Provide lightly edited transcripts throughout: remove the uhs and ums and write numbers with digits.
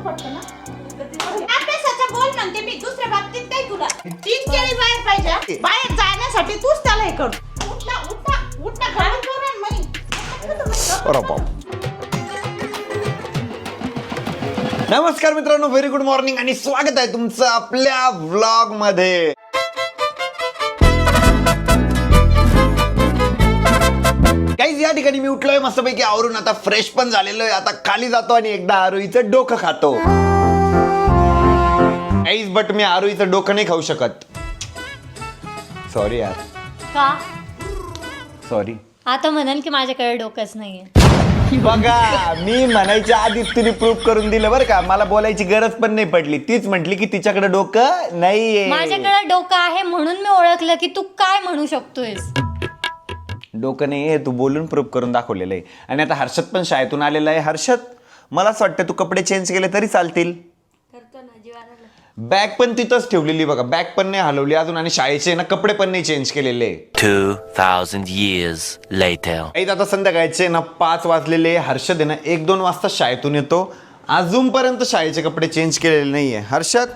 पटकन अभ्यासाचा बोल म्हणते मी, दुसऱ्या बाबतीत नाही तुला. 3 केळी बाहेर पाहिजे. बाहेर जाण्यासाठी तूच त्याला हे कर. उठला उठला उठला घालून करून मई. नमस्कार मित्रांनो, व्हेरी गुड मॉर्निंग आणि स्वागत आहे तुमचं आपल्या व्लॉग मध्ये. काहीच या ठिकाणी मी उठलोय मस्तपैकी आवरून, आता फ्रेश पण झालेलो आहे. आता खाली जातो आणि एकदा आरोहीचं डोकं खातो. काहीच बट मी आरोहीचं डोकं नाही खाऊ शकत. सॉरी यार. का? सॉरी. आता म्हणाल की माझ्याकडे डोकंच नाहीये. बघा, मी म्हणायच्या आधी तिने प्रूफ करून दिलं बरं का. मला बोलायची गरज पण नाही पडली. तीच म्हटली की तिच्याकडे डोकं नाहीये. माझ्याकडे डोकं आहे म्हणून मी ओळखलं की तू काय म्हणू शकतोयस. डोकं नाही हे तू बोलून प्रूफ करून दाखवलेलं आहे. आणि आता हर्षद पण शाळेतून आलेला आहे. हर्षद, मला असं वाटतं तू कपडे चेंज केले तरी चालतील. बॅग पण तिथंच ठेवलेली बघा. बॅग पण नाही हलवली अजून आणि शाळेचे ना कपडे पण नाही चेंज केलेले. 2000 years later. आता संध्याकाळचे ना 5 वाजलेले. हर्षद आहे ना 1-2 वाजता शाळेतून येतो. अजूनपर्यंत शाळेचे कपडे चेंज केलेले नाहीये. हर्षद,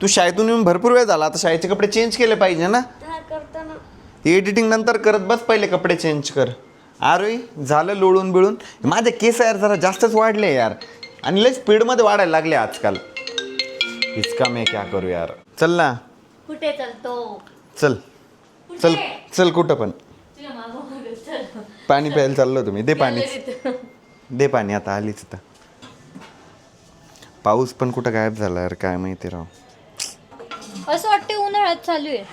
तू शाळेतून येऊन भरपूर वेळ झाला. आता शाळेचे कपडे चेंज केले पाहिजे ना. एडिटिंग नंतर करत बस, पहिले कपडे चेंज कर. अरे झालं लोळून बिळून. माझे केस यार जरा जास्तच वाढले यार, आणि लय स्पीडमध्ये वाढायला लागले आजकाल. इसका मैं क्या करू यार. चल ना. कुठे चलतो? चल चल चल कुठं पण. पाणी प्यायला चाललो तुम्ही. दे पाणी, दे पाणी. आता आलीच आता. पाऊस पण कुठं गायब झाला यार, काय माहिती राव. असं वाटते उन्हाळ्यात चालू आहे.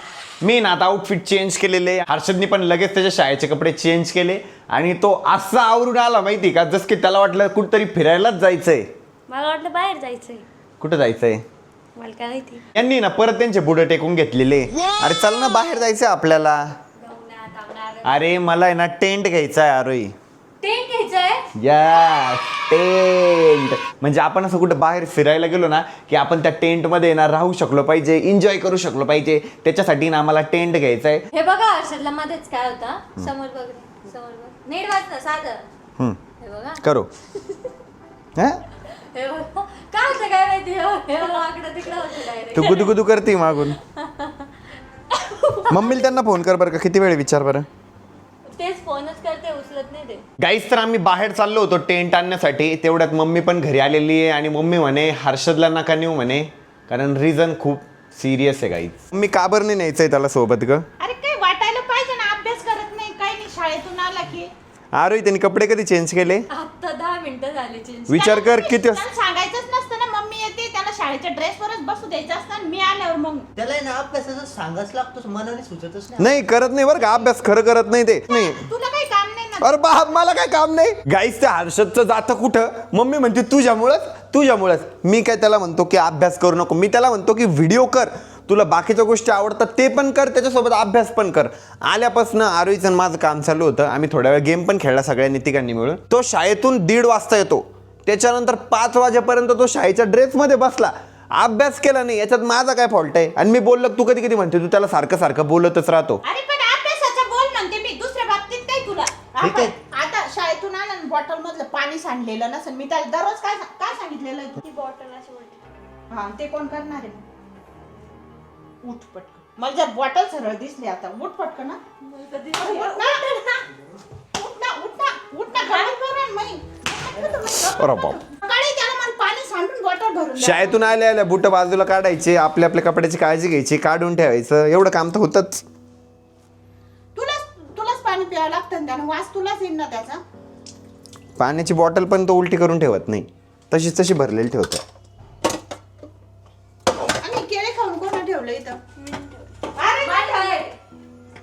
मी ना आता आउटफिट चेंज केलेले. हर्षदनी पण लगेच त्याच्या शाळेचे कपडे चेंज केले आणि तो असा आवरून आला माहिती का, जस की त्याला वाटलं कुठतरी फिरायलाच जायचंय. मला वाटलं बाहेर जायचंय. कुठं जायचंय मला काय माहिती. यांनी ना परत त्यांचे बुडं टेकून घेतलेले. अरे चल ना, बाहेर जायचंय आपल्याला. अरे मला आहे ना टेंट घ्यायचा आहे. अरे टेंट घ्यायचंय. Yes, tent. म्हणजे आपण असं कुठं बाहेर फिरायला गेलो ना की आपण त्या टेंट मध्ये ना राहू शकलो पाहिजे, एन्जॉय करू शकलो पाहिजे. त्याच्यासाठी ना आम्हाला टेंट घ्यायचा आहे. हे बघा हर्षदला मध्येच काय होता. समोर बघ, समोर बघ. नीट वाच ना साधं. हे बघा करो. हा, हे बघा काय होतं काय माहिती. हे बघा आकडा तिकडं होतं डायरेक्ट. तू गुदगुदू करते मागून. मम्मीला त्यांना फोन कर बरं का. किती वेळ विचार बरं. तेच फोनच करते, उचलत नाही ते. गाईस, तर आम्ही बाहेर चाललो होतो टेंट आणण्यासाठी. तेवढ्यात मम्मी पण घरी आलेली आहे आणि मम्मी म्हणे हर्षदला नका नेऊ म्हणे, कारण रिझन खूप सिरियस आहे गाईस. मम्मी का बरं नाही न्यायचंय त्याला सोबत ग. अरे काही वाटायला पाहिजे ना, अभ्यास करत नाही काही नाही. शाळेतून आला की अरे त्यांनी कपडे कधी चेंज केले. आता 10 मिनिटं झाली चेंज. विचार कर किती. त्याला सांगायचंच नसतं ना. मम्मी येते त्याला शाळेच्या ड्रेसवरच बसू द्यायचं असतं. मी आल्यावर मग त्याला ना अभ्यासाचं सांगाच लागतो, मनाने सुचतच नाही. नाही करत नाही बरं का अभ्यास. खरं करत नाही ते. नाही तुला काही काम नाही ना. अरे बाप, मला काय काम नाही. गाईस, त्या हर्षदचं जातं कुठं. मम्मी म्हणते तुझ्यामुळंच. मी काय त्याला म्हणतो की अभ्यास करू नको. मी त्याला म्हणतो की व्हिडिओ कर. तुला बाकीच्या गोष्टी आवडतात ते पण कर, त्याच्यासोबत अभ्यास पण कर. आल्यापासून आरोहीचं माझं काम चालू होतं. आम्ही थोड्या वेळ गेम पण खेळला सगळ्यांनी तिघांनी मिळून. तो शाळेतून 1:30 वाजता येतो. त्याच्यानंतर 5 वाजेपर्यंत तो शाळेच्या ड्रेसमध्ये बसला, अभ्यास केला नाही. याच्यात माझा काय फॉल्ट आहे. आणि मी बोललो तू कधी म्हणते तू त्याला सारखं बोलतच राहतो. अरे पण अभ्यासाचा बोल म्हणते मी, दुसऱ्या बाबतीत नाही तुला. आता शाळेतून आला ना, बॉटल मधलं पाणी सांडलेलं नसेल. मी त्याला दररोज काय सांगितलेलं आहे. ती बॉटल अशी उलटी. हा, ते कोण करणार आहे. उठ पटकन. मला जर बॉटल सरळ दिसली आता. उठ पटकन ना. शाळेतून आल्या बुट बाजूला काढायचे, आपल्या कपड्याची काळजी घ्यायची, काढून ठेवायचं. एवढं काम तर होतच. तुलाच पाणी प्यावं लागतं त्यानं. वास तुलाच येईल ना त्याचा. पाण्याची बॉटल पण तो उलटी करून ठेवत नाही, तशी भरलेली ठेवतो. आणि केळे खाऊन कोण ठेवलं इथं.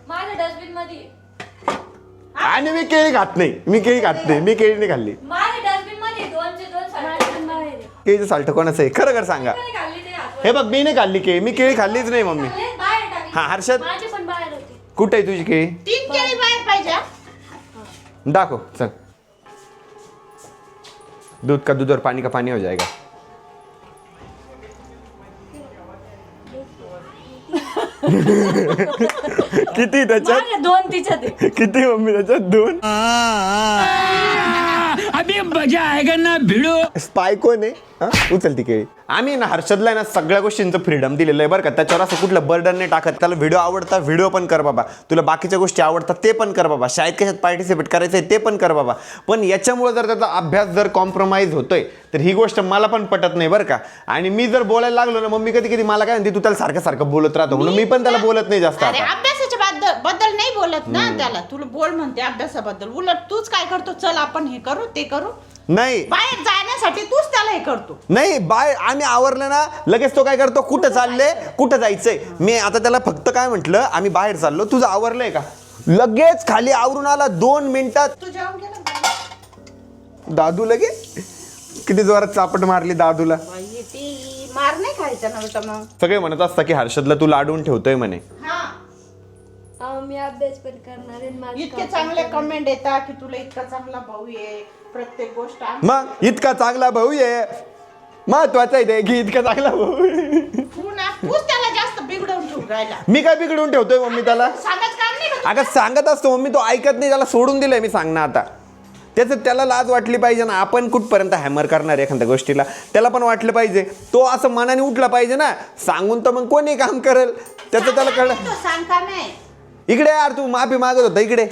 माझ्या डस्टबिन मध्ये. आणि मी केळी खात नाही. मी केळी नाही खाल्ली. माझ्या डस्टबिन मध्ये 2चे 2 साल्ट. केळीचं साल्ट कोणाचं आहे खरं कर सांगा. हे बघ, मी नाही खाल्ली केळी. मी केळी खाल्लीच नाही मम्मी. हा हर्षद, माझे पण बाहेर होते. कुठे आहे तुझी केळी. 3 केळी बाहेर पाहिजे. दाखव चल. दूध का दूध और पानी का पानी हो जाएगा. किती त्याच्यात. 2 तिच्यात. किती मम्मी त्याच्यात 2. अभी मजा आएगा ना भिड़ो. स्पाय कोण आहे. हा? उचल ती केळी. आम्ही ना हर्षदला आहे ना सगळ्या गोष्टींचं फ्रीडम दिलेलं आहे बरं का. त्याच्यावर असं कुठलं बर्डन नाही टाकत. त्याला व्हिडिओ आवडता व्हिडिओ पण कर बाबा, तुला बाकीच्या गोष्टी आवडतात ते पण कर बाबा, शाळेत कशात पार्टिसिपेट करायचं आहे ते पण कर बाबा. पण याच्यामुळे जर त्याचा अभ्यास जर कॉम्प्रोमाइज होतोय तर ही गोष्ट मला पण पटत नाही बरं का. आणि मी जर बोलायला लागलो ना मम्मी कधी कधी मला काय म्हणते तू त्याला सारखं सारखं बोलत राहतो, म्हणून मी पण त्याला बोलत नाही जास्त अरे आता. अभ्यासाच्या बद्दल नाही बोलत ना त्याला, तुला बोल म्हणते अभ्यासाबद्दल. उलट तूच काय करतो, चल आपण हे करू ते करू, नाही बाहेर जाण्यासाठी तूच त्याला हे करतो. नाही बाय आम्ही आवरलं ना लगेच तो काय करतो, कुठं चालले कुठं जायचंय. मी आता त्याला फक्त काय म्हटलं आम्ही बाहेर चाललो, तुझं आवरलंय का, लगेच खाली आवरून आला 2 मिनिटात. तू जेवण केलं का? दादू लगे किती जोरात चापट मारली दादूला. बाई, ती मार नाही खायचा ना बेटा मग. सगळे म्हणत असतात की हर्षदला तू लाडून ठेवतोय म्हणे. हा मी अभ्यास पण करणार आहे, माझं इतके काम चांगले पण करणार. कमेंट येतात की तुला इतका चांगला भाऊ आहे, प्रत्येक गोष्ट मग इतका चांगला भाऊ आहे, महत्वाचं आहे ते की इतका चांगला भाऊ आहे. तूच त्याला जास्त बिघडवून ठेवून राहिला. मी काय बिघडून ठेवतोय मम्मी त्याला. सांगत काम नाही का? अगं सांगत असतो मम्मी, तो ऐकत नाही, त्याला सोडून दिलंय मी सांगणं आता. त्याला लाज वाटली पाहिजे ना, आपण कुठपर्यंत हॅमर करणार एखाद्या गोष्टीला, त्याला पण वाटलं पाहिजे, तो असं मनाने उठला पाहिजे ना. सांगून तर मग कोणी काम करेल, त्याचं त्याला कळलं. तो सांग का नाही? इकडे यार तू माफी मागत होता, इकडे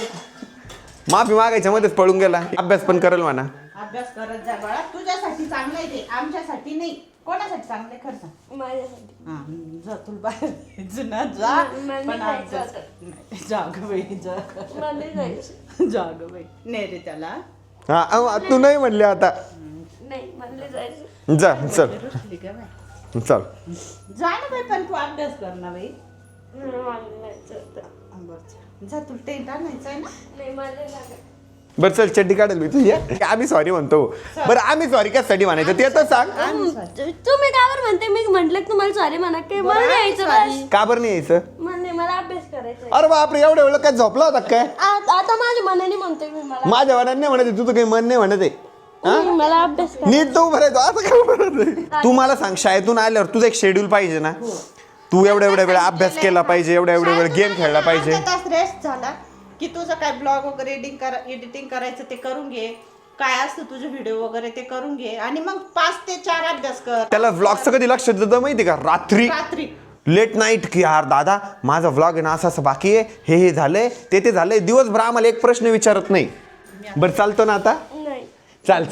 माफी मागायच्या मध्येच पळून गेला. अभ्यास पण करेल म्हणा. अभ्यास करत जा बाळा, तुझ्यासाठी चांगलं आहे ते, आमच्यासाठी नाही. कोणासाठी चांगलं आहे खरं सांग. माझ्यासाठी. हा, जा तुला बाहेर जायचं ना, जा. मला पण नाही अभ्यास जायचं कर. नाही, जा गं बाई, जा. मला नाही जायचं. जा गं बाई. नाही रे त्याला. हा तू नाही म्हणले आता. नाही मला नाही जायचं. जा चल रुसली का बाई? चल. जा ना बाई, पण तू अभ्यास कर ना बाई. मला नाही जायचं. बरं, जा. जा तुला टेंट आणायचं आहे ना. नाही मला नाही लागत. बरं चल चड्डी काढेल मी तुझ्या. आम्ही सॉरी म्हणतो. बरं आम्ही सॉरी कशासाठी म्हणायचं ते तर सांग. तुम्ही कावर म्हणते, मी म्हंटल तुम्हाला सॉरी म्हणा की मला नाही यायचं बस. का बरं नाही यायचं. मला नाही, मला अभ्यास करायचा आहे. अरे बापरे, एवढं एवढं काय झोपला होता काय. आता माझ्या मनाने म्हणतोय मी, मला माझ्या मनात नाही म्हणत आहे, तुझं काही मन नाही म्हणत आहे. मला अभ्यास करायचा. नीट तो भरायचो असं काय म्हणत आहे. तू मला सांग, शाळेतून आल्यावर तुझं एक शेड्यूल पाहिजे ना. तू एवढ्या वेळ अभ्यास केला पाहिजे, एवढ्या वेळ गेम खेळला पाहिजे. अर्धा तास रेस्ट झाला की तुझं काय ब्लॉग वगैरे एडिटिंग करायचं ते करून घे, काय असतं तुझे व्हिडिओ वगैरे ते करून घे, आणि मग 5 ते 4 अभ्यास कर. त्याला व्लॉगचं कधी लक्ष देतं माहिती का, रात्री लेट नाईट की यार दादा माझा व्लॉग आहे ना असं असं बाकी आहे, हे झालंय ते झालंय. दिवसभर आम्हाला एक प्रश्न विचारत नाही. बरं चालतो ना आता. नाही. चल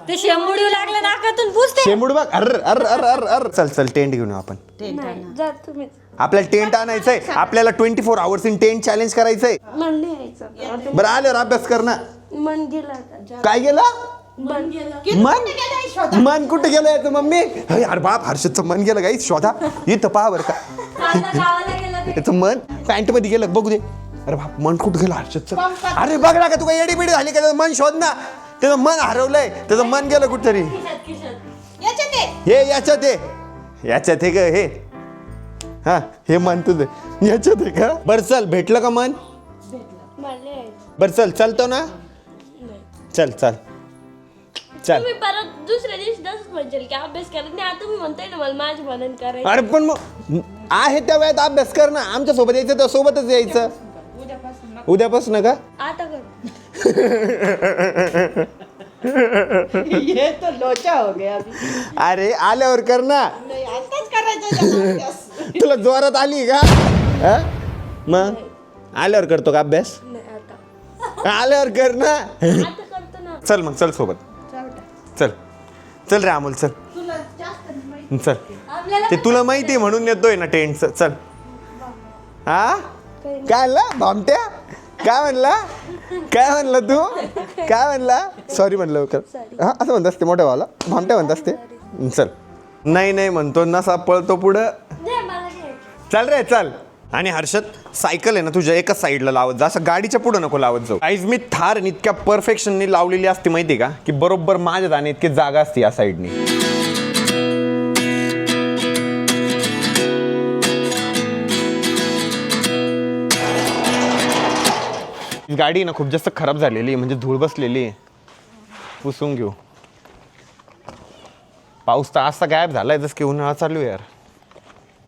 ते शेंबुडी लागलं नाकातून पुसते. शेंबूड बघ. अर चल टेंट घेऊन येऊ आपण. नाही जा तुम्ही. आपल्याला टेंट आणायचंय, आपल्याला 24 hours इन टेंट चॅलेंज करायचंय. मन नाही यायचं. बरं आल्यावर अभ्यास कर ना. मन गेलं आता. काय गेलं मन गेलं. मन कुठे गेलं याचं मम्मी. अरे बाप, हर्षदचं मन गेलं गाई, शोधा इथं पहा बरं का. गावाला गेलं. याचं मन पॅन्ट मध्ये गेलं, बघू दे. अरे बाप, मन कुठं गेलं हर्षदचं. अरे बघ ना का तू काही एडीबिडी झाली का, त्याचं मन शोध ना. त्याचं मन हरवलंय, त्याचं मन गेलं कुठतरी. याच्यात ये. हे याच्यात आहे का हे. हा हे मन तुझं याच्यात आहे का. बरं चल, भेटलं का मन. मला नाही यायचं. बरं चल, चालतो ना. चल तुम्ही परत दुसऱ्या दिवशी तसंच म्हणशील की अभ्यास करत नाही. आता मी म्हणतोय ना मला माझ्या मनाने करायचं. अरे पण मग आहे त्या वेळात अभ्यास कर ना. आमच्या सोबत यायचं तर सोबतच यायचं. उद्यापासून का. आता कर. ये तो लोचा हो गया अभी. अरे आल्यावर कर ना. नाही, आताच करायचं अभ्यास. तुला जोरात आली का. हा? मग आल्यावर करतो का अभ्यास. नाही आता. आल्यावर कर ना. आता करतो ना. चल मग, चल सोबत. चल रे अमोल, चल तुला जास्त नाही माहिती. चल. आपल्याला ते तुला माहिती आहे म्हणून येतोय ना टेंटचं. चल. हा काय म्हणला भामट्या. काय म्हणला तू. काय म्हणला. सॉरी म्हणलं का. हा असं म्हणत असते मोठ्या भावाला, भामट्या म्हणत असते. चल. नाही म्हणतो नसा पळतो पुढं. नाही, मला नाही यायचं. चल रे चल. आणि हर्षद सायकल आहे ना तुझ्या एकाच साईडला लावत जा, असं गाडीच्या पुढं नको लावत जाऊ. आईज मी थार इतक्या परफेक्शननी लावलेली असते माहिती का, की बरोबर माझ्या जाणे इतकी जागा असते या साईडनी. गाडी ना खूप जास्त खराब झालेली, म्हणजे धूळ बसलेली. पुसून घेऊ. पाऊस तर असा गायब झालाय जसं की उन्हाळा चालू यार.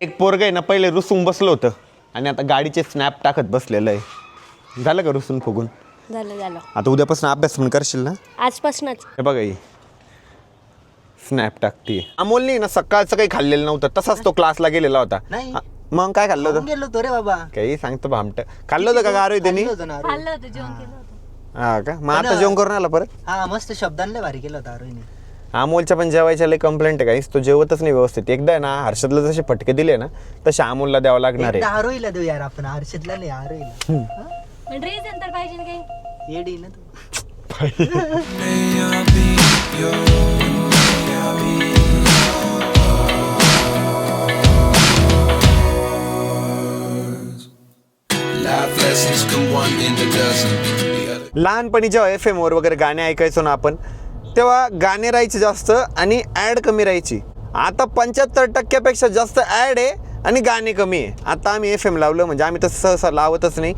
एक पोरग आहे ना पहिले रुसून बसलं होतं आणि आता गाडीचे स्नॅप टाकत बसलेलं आहे. झालं का रुसून फुगून. झालं. आता उद्यापासून अभ्यास पण करशील ना. आजपासूनच. हे बघा ही स्नॅप टाकते. अमोलने ना सकाळचं काही खाल्लेलं नव्हतं, तसाच तो क्लासला गेलेला होता. नाही. मग काय खाल्लं होतं? गेलो तो रे बाबा. काही सांगतो भामट. खाल्लं होतं का गारोई त्यांनी? खाल्लं होतं ना, आरोही. खाल्लं होतं, जेवण केलं होतं. हा का? मग आता जेवण करून आला परत? हा मस्त शब्दांना भारी केलं होतं आरोहीने. अमोलच्या पण जेवायच्या लय कंप्लेंट आहे गाईस, तो जेवतच नाही व्यवस्थित. एकदा आहे ना हर्षदला जसे फटके दिले ना तसे अमोलला द्यावं लागणार एकदा आहे. आरोहीला देऊ यार आपण, हर्षदला नाही आरोहीला. ड्रेस नंतर पाहिजे ना काही. येडी ना तू. Life lessons come one in a dozen. The other. लहानपणी जेव्हा FM वर वगैरे गाणे ऐकायचो ना आपण, तेव्हा गाणे राहायचे जास्त आणि ॲड कमी राहायची. आता 75% जास्त ॲड आहे आणि गाणे कमी आहे. आता आम्ही FM लावलं म्हणजे आम्ही तसं सहसा लावतच नाही.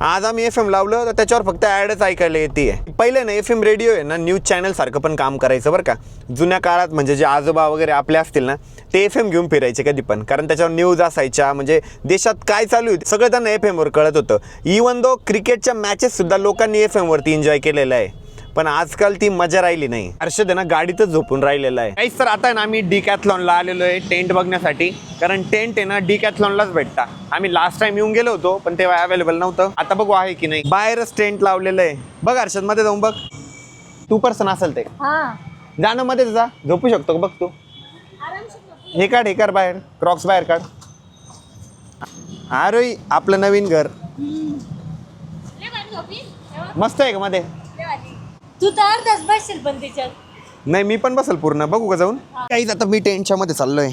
आज आम्ही FM लावलं तर त्याच्यावर फक्त ॲडच ऐकायला येते. पहिले ना FM रेडिओ आहे ना न्यूज चॅनल सारखं पण काम करायचं बरं का. जुन्या काळात म्हणजे जे आजोबा वगैरे आपले असतील ना ते FM घेऊन फिरायचे कधी पण, कारण त्याच्यावर न्यूज असायच्या. म्हणजे देशात काय चालू आहे सगळं त्यांना FM वर कळत होतं. इवन दो क्रिकेटच्या मॅचेस सुद्धा लोकांनी FM वरती एन्जॉय केलेलं आहे. पण आजकाल ती मजा राहिली नाही. हर्षद आहे ना गाडीतच झोपून राहिलेला आहे. काहीच तर आता आहे ना आम्ही डिकॅथलॉनला आलेलो आहे टेंट बघण्यासाठी, कारण टेंट आहे ना डिकॅथलॉनलाच भेटता. आम्ही लास्ट टाइम येऊन गेलो होतो पण तेव्हा अवेलेबल नव्हतं. आता बघू आहे की नाही. बाहेरच टेंट लावलेलं आहे बघ. हर्षद मध्ये जाऊन बघ, 2% असेल ते. जाणं मध्ये जा, झोपू शकतो का बघ तू. हे काढ बाहेर, क्रॉक्स बाहेर काढ. अरे आपलं नवीन घर मस्त आहे का मध्ये? तू तर अर्धाच बसशील पण त्याच्यात. नाही मी पण बसल पूर्ण. बघू का जाऊन? काहीच आता मी टेंटच्या मध्ये चाललोय.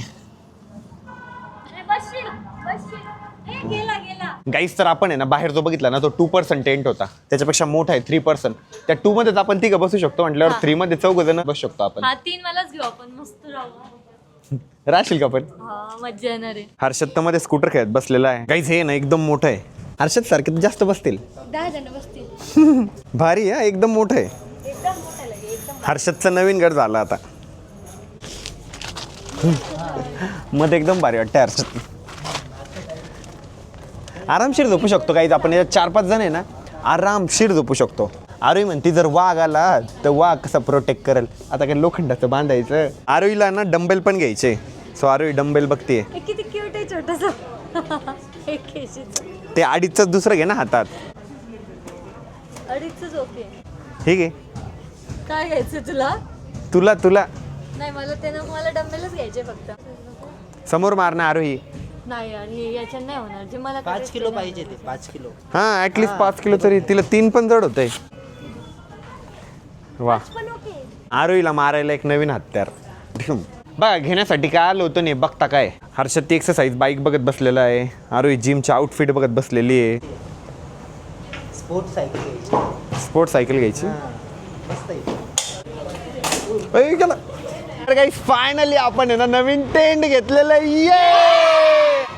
गाईस तर आपण आहे ना बाहेर जो बघितला ना तो 2% टेंट होता, त्याच्यापेक्षा मोठा आहे 3%. त्या 2 मध्येच आपण तिघं बसू शकतो म्हटल्यावर 3 मध्ये 4 जण बसू शकतो आपण. हा 3 मलाच घेऊ आपण, मस्त राहू. राहशील का पण? हा मज्जा येणार आहे. हर्षद तर मध्ये स्कूटर खेळत बसलेला आहे. गाईस हे ना एकदम मोठं आहे. हर्षद सारखे जास्त बसतील. 10 जण बसतील. भारी आहे, एकदम मोठं आहे. एकदम मोठा लगे, एकदम. हर्षदचं नवीन घर झालं आता. मध्ये एकदम भारी वाटतं हर्षद. आरामशीर झोपू शकतो. काही आपण याच्यात 4-5 जण आहे ना आरामशीर झोपू शकतो. आरोही म्हणती जर वाघ आला तर वाघ कसा प्रोटेक्ट करेल. आता काय लोखंडाचं बांधायचं. आरोहीला ना डंबेल पण घ्यायचे, सो आरोही डंबेल बघते. किती क्यूट आहे छोटासा. एक केशीचं. ते 2.5च दुसरं घे ना हातात. 2.5च ओके. ठीक आहे. काय घ्यायचं तुला? तुला नाही मला ते नको, मला डंबेलच घ्यायचे फक्त. समोर मारणं आरोही. नाही आणि याच्यात नाही होणार जे मला 5 किलो पाहिजे ते, 5 किलो. हा ऍटलीस्ट 5 किलो तरी. तिला 3 पण जड होतंय. वा, पण ओके. आरोहीला मारायला एक नवीन हत्यार बघा घेण्यासाठी काय आलो होतं नाही बघता काय. हर्षद ती एक्सरसाइज बाईक बघत बसलेला आहे. आरोही जिमच्या आउटफिट बघत बसलेली आहे. स्पोर्ट्स सायकल घ्यायची. स्पोर्ट्स सायकल घ्यायची. मस्त आहे. फायनली आपण आहे ना नवीन टेंट घेतलेलं आहे.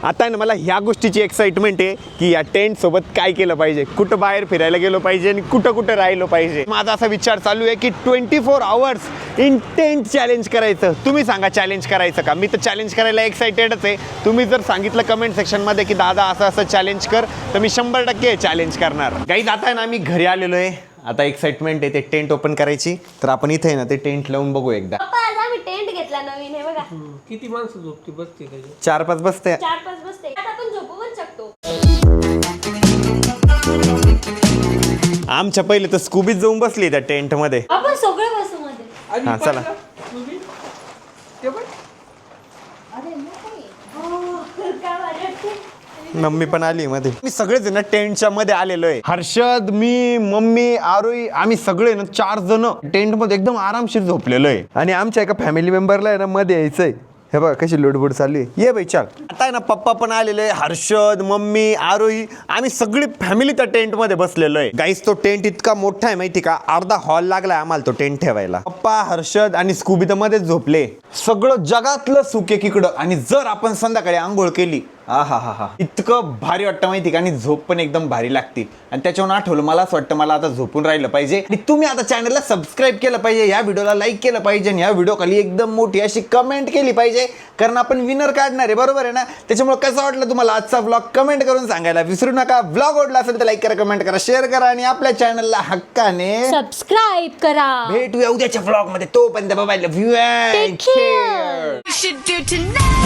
आता आहे ना मला ह्या गोष्टीची एक्साइटमेंट आहे की या टेंट सोबत काय केलं पाहिजे, कुठं बाहेर फिरायला गेलो पाहिजे आणि कुठं कुठं राहिलो पाहिजे. माझा असा विचार चालू आहे की 24 आवर्स इन टेंट चॅलेंज करायचं. तुम्ही सांगा चॅलेंज करायचं का? मी तर चॅलेंज करायला एक्साइटेडच आहे. तुम्ही जर सांगितलं कमेंट सेक्शनमध्ये की दादा असं असं चॅलेंज कर तर मी 100% चॅलेंज करणार. गाईज आता आहे ना मी घरी आलेलो आहे. आता एक्साइटमेंट आहे ते टेंट ओपन करायची. तर आपण इथे आहे ना ते टेंट लावून बघू एकदा. आम्ही टेंट घेतला नवीन हे बघा. किती माणसं झोपती बसते त्याच्यात? 4-5 बसते. 4-5 बसते. आता आपण झोपू पण शकतो. आमच्या पहिले तर स्कूबीत जाऊन बसली त्या टेंट मध्ये. आपण सगळे बसू मध्ये. हा चला. मम्मी पण आली मध्ये. मी सगळेच ना टेंटच्या मध्ये आलेलो आहे. हर्षद, मी, मम्मी, आरोही, आम्ही सगळे ना 4 जण टेंट मध्ये एकदम आरामशीर झोपलेलो आहे. आणि आमच्या एका फॅमिली मेंबरला आहे ना मध्ये यायचंय. हे बघा कशी लुडबुड चालली आहे. ये बाई चाल. आता आहे ना पप्पा पण आलेले आहे. हर्षद, मम्मी, आरोही, आम्ही सगळी फॅमिली त्या टेंट मध्ये बसलेलो आहे. गाईस तो टेंट इतका मोठा आहे माहिती का, अर्धा हॉल लागलाय आम्हाला तो टेंट ठेवायला. पप्पा, हर्षद आणि स्कूबी तर मध्येच झोपले. सगळं जगातलं सुख एकीकडं. आणि जर आपण संध्याकाळी आंघोळ केली हा हा हा हा इतकं भारी वाटतं माहिती का आणि झोप पण एकदम भारी लागते आणि त्याच्यावरून आठवलं मला असं वाटतं मला आता झोपून राहिलं पाहिजे आणि तुम्ही आता चॅनलला सबस्क्राईब केलं पाहिजे या व्हिडिओला लाईक केलं पाहिजे आणि या व्हिडिओ खाली एकदम मोठी अशी कमेंट केली पाहिजे कारण आपण विनर काढणार आहे बरोबर आहे ना त्याच्यामुळे कसं वाटलं तुम्हाला आजचा व्लॉग कमेंट करून सांगायला विसरू नका व्लॉग आवडला असेल तर लाईक करा कमेंट करा शेअर करा आणि आपल्या चॅनलला हक्काने सबस्क्राईब करा भेटूया उद्याच्या व्लॉग मध्ये तोपर्यंत bye love you Take care. And You should do tonight.